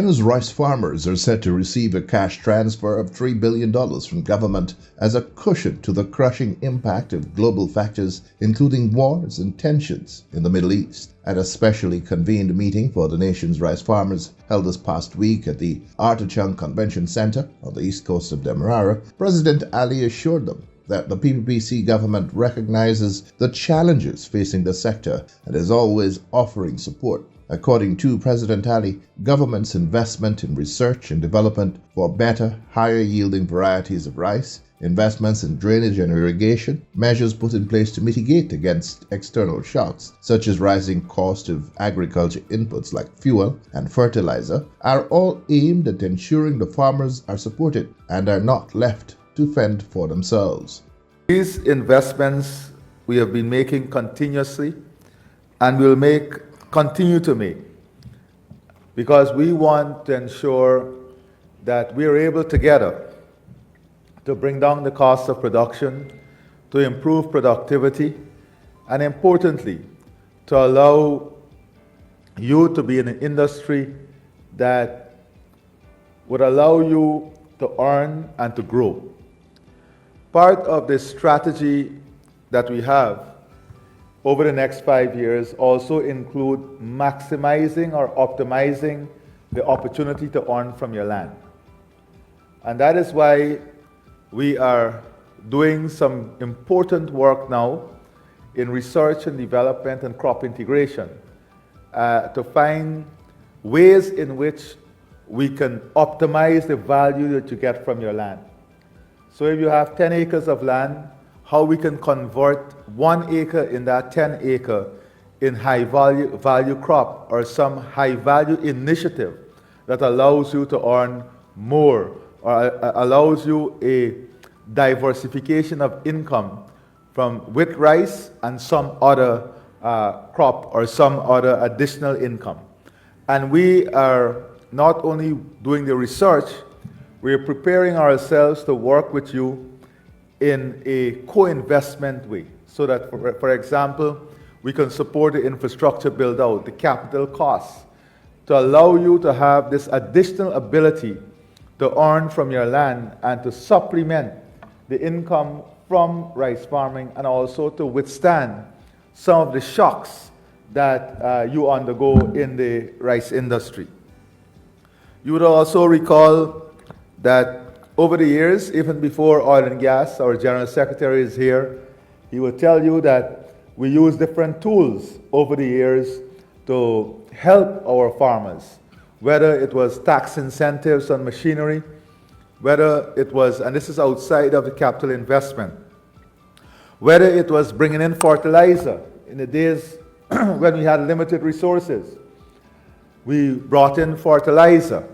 China's rice farmers are set to receive a cash transfer of $3 billion from government as a cushion to the crushing impact of global factors, including wars and tensions in the Middle East. At a specially convened meeting for the nation's rice farmers held this past week at the Artichung Convention Center on the east coast of Demerara, President Ali assured them that the PPPC government recognizes the challenges facing the sector and is always offering support. According to President Ali, government's investment in research and development for better, higher-yielding varieties of rice, investments in drainage and irrigation, measures put in place to mitigate against external shocks, such as rising cost of agriculture inputs like fuel and fertilizer, are all aimed at ensuring the farmers are supported and are not left to fend for themselves. These investments we have been making continuously and will continue to make, because we want to ensure that we are able together to bring down the cost of production, to improve productivity, and importantly, to allow you to be in an industry that would allow you to earn and to grow. Part of the strategy that we have over the next 5 years also include maximizing or optimizing the opportunity to earn from your land. And that is why we are doing some important work now in research and development and crop integration to find ways in which we can optimize the value that you get from your land. So if you have 10 acres of land, how we can convert 1 acre in that 10 acre in high value crop or some high value initiative that allows you to earn more or allows you a diversification of income with rice and some other crop or some other additional income. And we are not only doing the research, we are preparing ourselves to work with you in a co-investment way, so that, for example, we can support the infrastructure build-out, the capital costs, to allow you to have this additional ability to earn from your land and to supplement the income from rice farming and also to withstand some of the shocks that you undergo in the rice industry. You would also recall that over the years, even before oil and gas, our General Secretary is here, he will tell you that we use different tools over the years to help our farmers, whether it was tax incentives on machinery, whether it was, and this is outside of the capital investment, whether it was bringing in fertilizer in the days when we had limited resources. We brought in fertilizer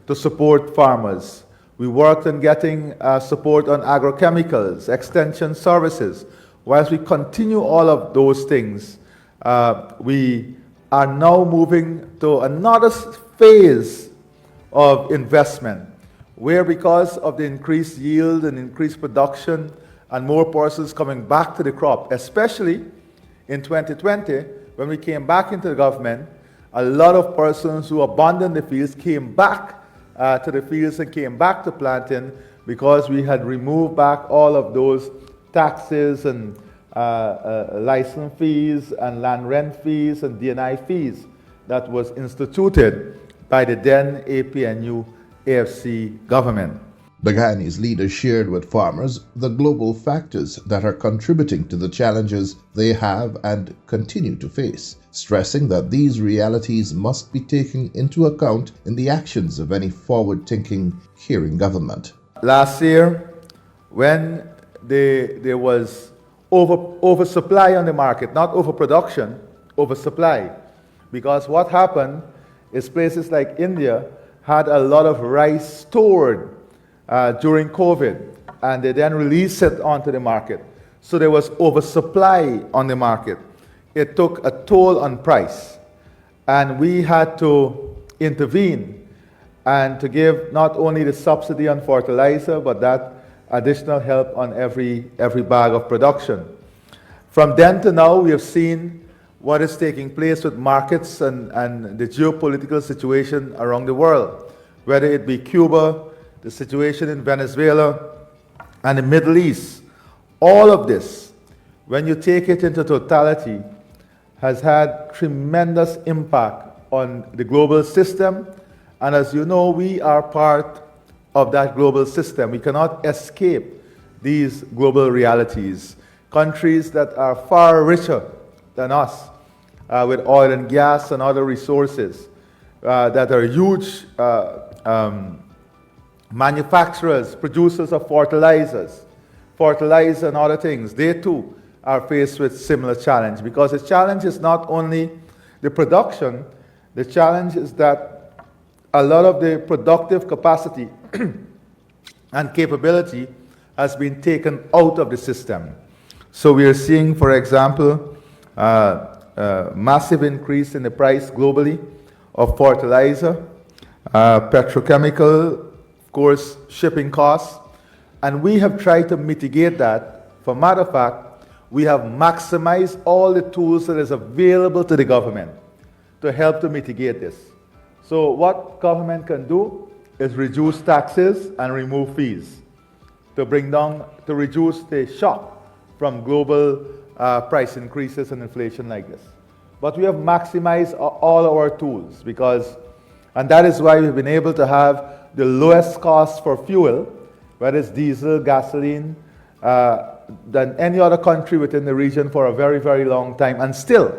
to support farmers. We worked on getting support on agrochemicals, extension services. Whilst we continue all of those things, we are now moving to another phase of investment, where because of the increased yield and increased production and more persons coming back to the crop, especially in 2020, when we came back into the government, a lot of persons who abandoned the fields came back to the fields and came back to planting because we had removed back all of those taxes and license fees and land rent fees and D&I fees that was instituted by the then APNU AFC government. The Guyanese leader shared with farmers the global factors that are contributing to the challenges they have and continue to face, stressing that these realities must be taken into account in the actions of any forward-thinking caring government. Last year, when there was oversupply on the market, not overproduction, oversupply, because what happened is places like India had a lot of rice stored during COVID, and they then released it onto the market. So there was oversupply on the market. It took a toll on price, and we had to intervene and to give not only the subsidy on fertilizer, but that additional help on every bag of production. From then to now, we have seen what is taking place with markets and the geopolitical situation around the world, whether it be Cuba, the situation in Venezuela, and the Middle East. All of this, when you take it into totality, has had tremendous impact on the global system. And as you know, we are part of that global system. We cannot escape these global realities. Countries that are far richer than us, with oil and gas and other resources, that are huge manufacturers, producers of fertilizer and other things, they too are faced with similar challenge, because the challenge is not only the production, the challenge is that a lot of the productive capacity and capability has been taken out of the system. So we are seeing, for example, massive increase in the price globally of fertilizer, petrochemical, of course, shipping costs, and we have tried to mitigate that. For matter of fact, we have maximized all the tools that is available to the government to help to mitigate this. So what government can do is reduce taxes and remove fees to reduce the shock from global price increases and inflation like this. But we have maximized all our tools and that is why we've been able to have the lowest cost for fuel, whether it's diesel, gasoline, than any other country within the region for a very, very long time. And still,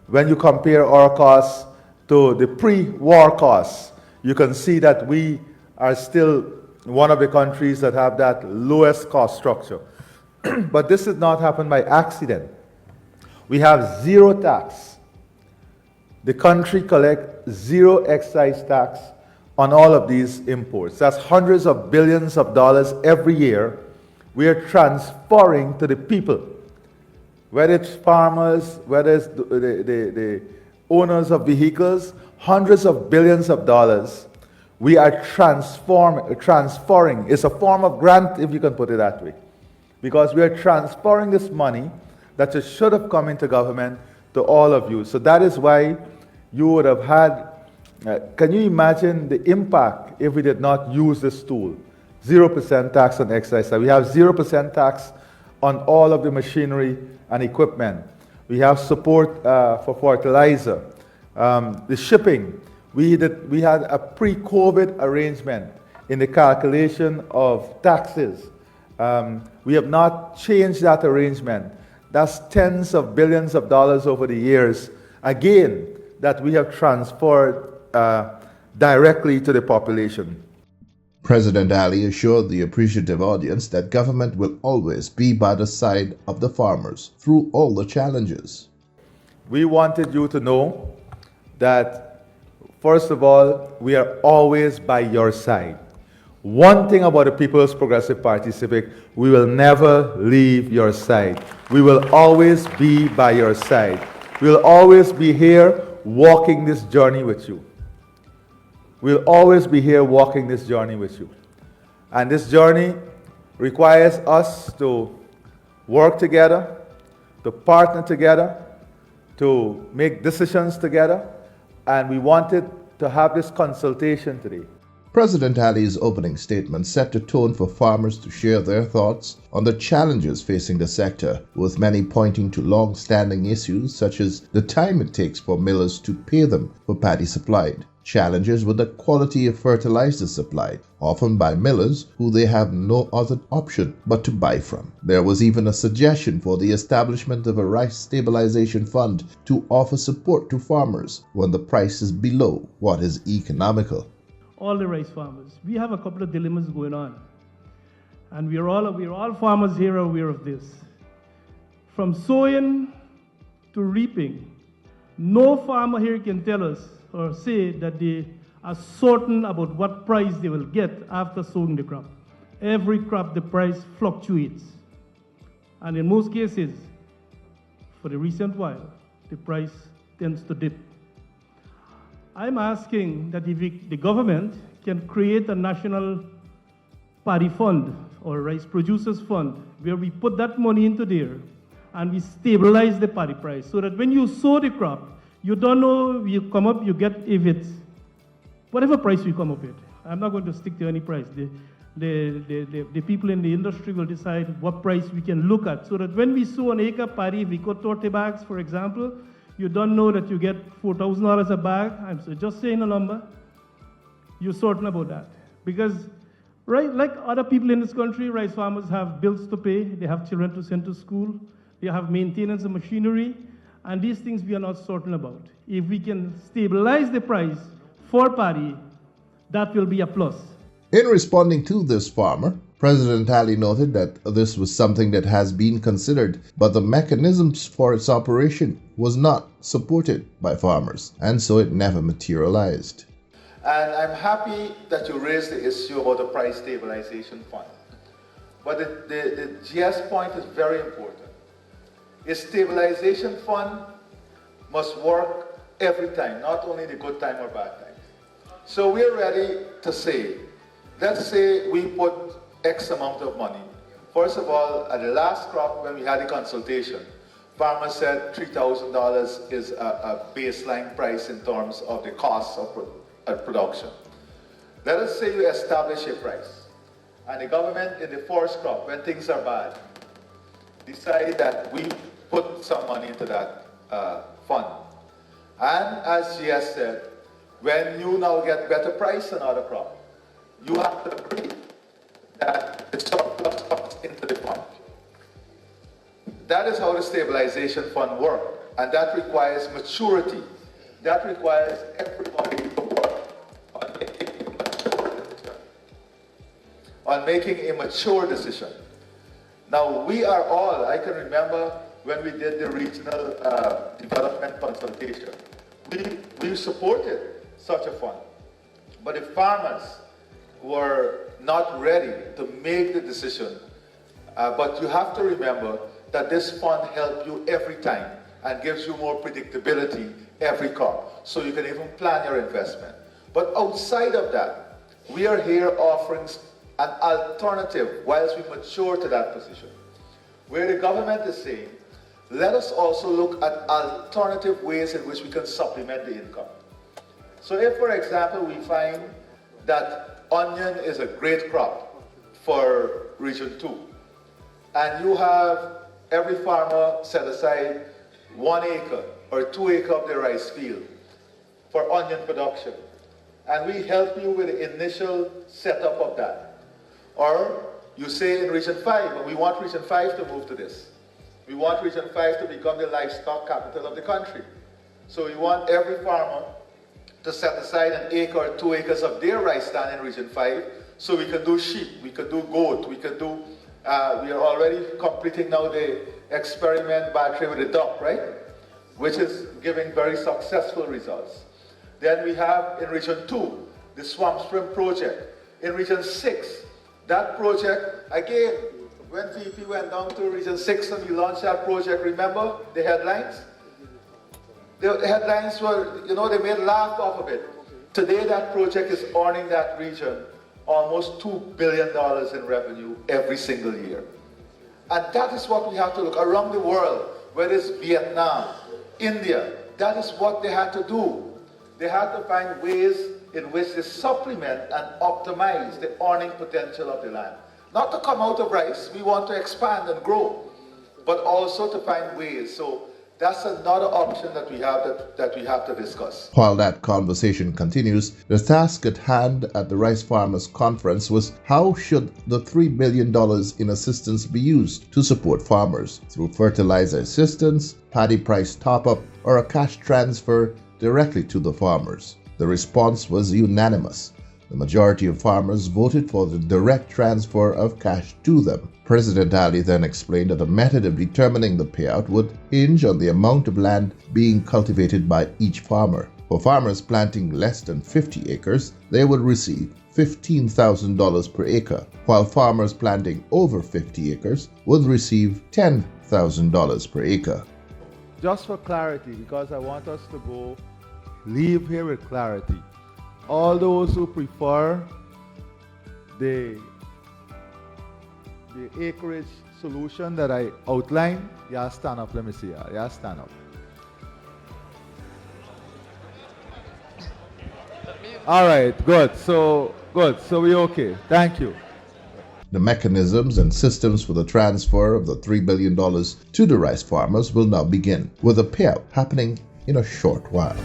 when you compare our costs to the pre-war costs, you can see that we are still one of the countries that have that lowest cost structure. But this did not happen by accident. We have zero tax. The country collects zero excise tax on all of these imports. That's hundreds of billions of dollars every year we are transferring to the people, whether it's farmers, whether it's the owners of vehicles, hundreds of billions of dollars we are transferring. It's a form of grant, if you can put it that way, because we are transferring this money that should have come into government to all of you. So that is why you would have had, can you imagine the impact if we did not use this tool? 0% tax on excise. We have 0% tax on all of the machinery and equipment. We have support for fertilizer. The shipping, we had a pre-COVID arrangement in the calculation of taxes. We have not changed that arrangement. That's tens of billions of dollars over the years, again, that we have transferred directly to the population. President Ali assured the appreciative audience that government will always be by the side of the farmers through all the challenges. We wanted you to know that, first of all, we are always by your side. One thing about the People's Progressive Party Civic, we will never leave your side. We will always be by your side. We will always be here walking this journey with you. We'll always be here walking this journey with you. And this journey requires us to work together, to partner together, to make decisions together, and we wanted to have this consultation today. President Ali's opening statement set the tone for farmers to share their thoughts on the challenges facing the sector, with many pointing to long-standing issues such as the time it takes for millers to pay them for paddy supplied, challenges with the quality of fertilizer supplied, often by millers who they have no other option but to buy from. There was even a suggestion for the establishment of a rice stabilization fund to offer support to farmers when the price is below what is economical. All the rice farmers, we have a couple of dilemmas going on, and we're all farmers here are aware of this. From sowing to reaping, no farmer here can tell us or say that they are certain about what price they will get after sowing the crop. Every crop, the price fluctuates, and in most cases, for the recent while, the price tends to dip. I'm asking that if the government can create a national paddy fund or rice producers fund where we put that money into there and we stabilize the paddy price so that when you sow the crop, you don't know, you come up, you get, if it's whatever price we come up with. I'm not going to stick to any price. The people in the industry will decide what price we can look at so that when we sow an acre paddy, if we cut 30 bags, for example, you don't know that you get $4,000 a bag. I'm just saying a number. You're certain about that. Because, right, like other people in this country, rice farmers have bills to pay, they have children to send to school, they have maintenance of machinery, and these things we are not certain about. If we can stabilize the price for paddy, that will be a plus. In responding to this farmer, President Ali noted that this was something that has been considered, but the mechanisms for its operation was not supported by farmers, and so it never materialized. And I'm happy that you raised the issue about the price stabilization fund. But the GS point is very important. A stabilization fund must work every time, not only the good time or bad times. So we're ready to say, let's say we put X amount of money. First of all, at the last crop when we had the consultation, farmers said $3,000 is a baseline price in terms of the cost of production. Let us say you establish a price, and the government in the first crop, when things are bad, decide that we put some money into that fund. And as GS said, when you now get better price on other crop, you have to agree that the surplus comes into the fund. That is how the stabilization fund works, and that requires maturity. That requires everybody to work on making a mature decision. Now, we are all, I can remember when we did the regional development consultation, we supported such a fund. But the farmers were not ready to make the decision. But you have to remember that this fund helps you every time and gives you more predictability every crop, so you can even plan your investment. But outside of that, we are here offering an alternative whilst we mature to that position, where the government is saying, let us also look at alternative ways in which we can supplement the income. So if, for example, we find that onion is a great crop for Region 2, and you have every farmer set aside 1 acre or 2 acres of their rice field for onion production, and we help you with the initial setup of that. Or you say in Region 5, and we want Region 5 to move to this. We want Region 5 to become the livestock capital of the country. So we want every farmer to set aside 1 acre or 2 acres of their rice stand in Region 5, so we can do sheep, we can do goat, we can do, we are already completing now the experiment battery with the duck, right? Which is giving very successful results. Then we have in Region 2, the Swamp Spring project. In Region 6, that project, again, when VP went down to Region 6 and we launched that project, remember the headlines? The headlines were, you know, they made laugh off of it. Today that project is earning that region almost $2 billion in revenue every single year. And that is what we have to look around the world, whether it's Vietnam, India, that is what they had to do. They had to find ways in which they supplement and optimize the earning potential of the land. Not to come out of rice, we want to expand and grow, but also to find ways. So that's another option that we have to discuss. While that conversation continues, the task at hand at the Rice Farmers Conference was how should the $3 billion in assistance be used to support farmers through fertilizer assistance, paddy price top-up, or a cash transfer directly to the farmers. The response was unanimous. The majority of farmers voted for the direct transfer of cash to them. President Ali then explained that the method of determining the payout would hinge on the amount of land being cultivated by each farmer. For farmers planting less than 50 acres, they would receive $15,000 per acre, while farmers planting over 50 acres would receive $10,000 per acre. Just for clarity, because I want us to leave here with clarity. All those who prefer the the acreage solution that I outlined. Yeah, stand up. Let me see. Yeah, stand up. All right, good. So we're okay. Thank you. The mechanisms and systems for the transfer of the $3 billion to the rice farmers will now begin, with a payout happening in a short while.